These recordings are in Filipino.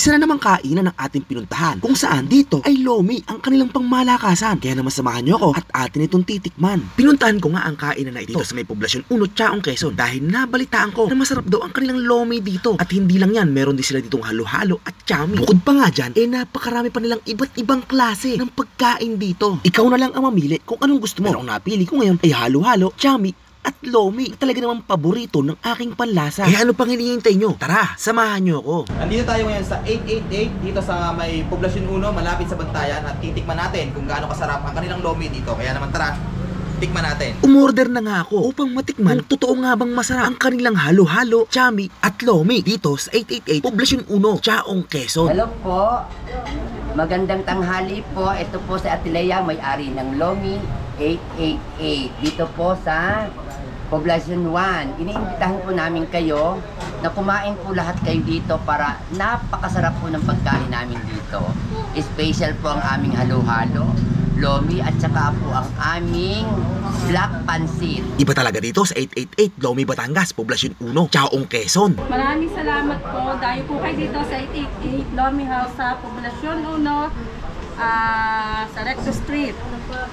Isa na namang kainan ng ating pinuntahan kung saan dito ay Lomi ang kanilang pangmalakasan. Kaya naman samahan nyo ako at atin itong titikman. Pinuntahan ko nga ang kainan na ito sa may Poblasyon 1, Chaong, Quezon dahil nabalitaan ko na masarap daw ang kanilang Lomi dito. At hindi lang yan, meron din sila ditong halo-halo at chami. Bukod pa nga dyan, napakarami pa nilang iba't ibang klase ng pagkain dito. Ikaw na lang ang mamili kung anong gusto mo. Pero ang napili ko ngayon ay halo-halo, chami at Lomi. Talaga namang paborito ng aking panlasa. Kaya ano pang hinihintay nyo? Tara, samahan nyo ako. Nandito tayo ngayon sa 888 dito sa may Poblasyon 1, malapit sa Bantayan, at titikman natin kung gaano kasarap ang kanilang Lomi dito. Kaya naman tara, tikman natin. Umorder na nga ako upang matikman kung totoo nga bang masarap ang kanilang halo-halo, chami at Lomi dito sa 888 Poblasyon 1, Chaong, Quezon. Hello po. Magandang tanghali po. Ito po si Ate Lea, may-ari ng Lomi 888 dito po sa Poblasyon 1. Iniimbitahan po namin kayo na kumain po lahat kayo dito para napakasarap po ng pagkain namin dito. Special po ang aming halo-halo, Lomi, at saka po ang aming black pansit. Iba talaga dito sa 888 Lomi, Batangas, Poblasyon 1, Chaong, Quezon. Maraming salamat po. Dayo po kayo dito sa 888 Lomi House sa Poblasyon 1, sa Recto Street.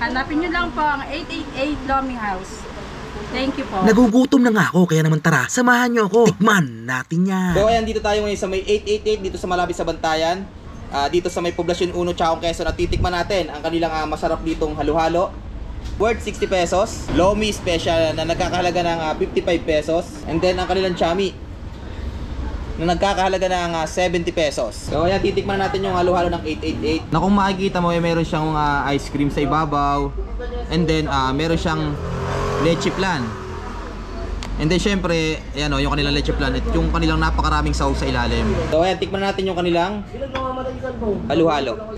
Hanapin nyo lang po ang 888 Lomi House. Thank you po. Nagugutom na nga ako, kaya naman tara, samahan nyo ako. Tikman natin yan. So ayan, dito tayo ngayon sa may 888 dito sa malapit sa Bantayan. Dito sa may Poblasyon 1, Chaong, Quezon, at titikman natin ang kanilang masarap ditong halo-halo. Worth 60 pesos. Lomi special na nagkakahalaga ng 55 pesos. And then ang kanilang chami na nagkakahalaga ng 70 pesos. So ayan, titikman natin yung halo-halo ng 888. Na kung makikita mo, meron siyang ice cream sa ibabaw. And then meron siyang leche flan. And then syempre, ayan yung kanilang leche flan at yung kanilang napakaraming sahog sa ilalim. So ayan, tikman natin yung kanilang halo-halo.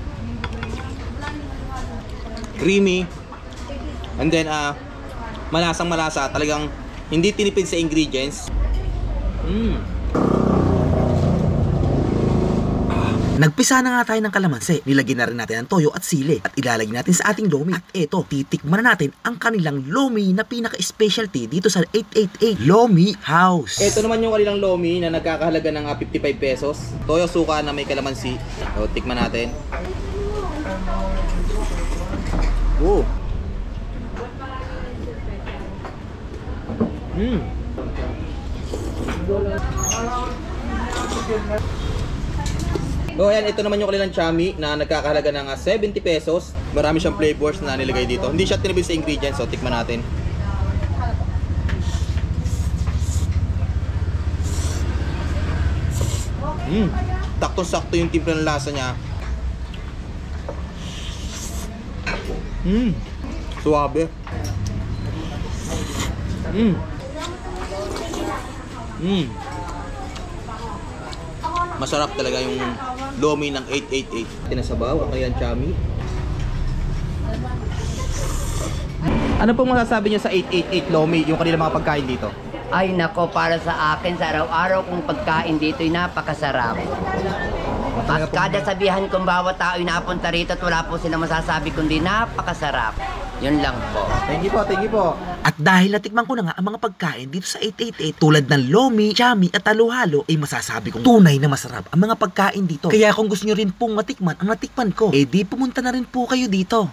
Creamy. And then malasang malasa, talagang hindi tinipid sa ingredients. Nagpisa na nga tayo ng kalamansi. Nilagyan na rin natin ang toyo at sili at ilalagay natin sa ating Lomi. At eto, titikman na natin ang kanilang Lomi na pinaka-specialty dito sa 888 Lomi House. Ito naman yung kanilang Lomi na nagkakahalaga ng 55 pesos. Toyo suka na may kalamansi. So, tikman natin. Oh. So ayan, ito naman yung kanilang chami na nagkakahalaga ng 70 pesos. Marami siyang flavors na nilagay dito. Hindi siya tinipid sa ingredients, so tikman natin. Taktong-sakto yung timpla ng lasa niya. Suabe. Masarap talaga yung Lomi ng 888. Tinasabaw ang kanilang chami. Ano pong masasabi niyo sa 888 Lomi, yung kanilang mga pagkain dito? Ay nako, para sa akin, sa araw-araw kong pagkain dito ay napakasarap. At kada sabihan kong bawat tao ay napunta rito at wala po silang masasabi kundi napakasarap. Yun lang po. Thank you po, thank you po. At dahil natikman ko na nga ang mga pagkain dito sa 888 tulad ng Lomi, chami at halo-halo, ay masasabi kong tunay na masarap ang mga pagkain dito. Kaya kung gusto nyo rin pong matikman ang natikman ko, di pumunta na rin po kayo dito.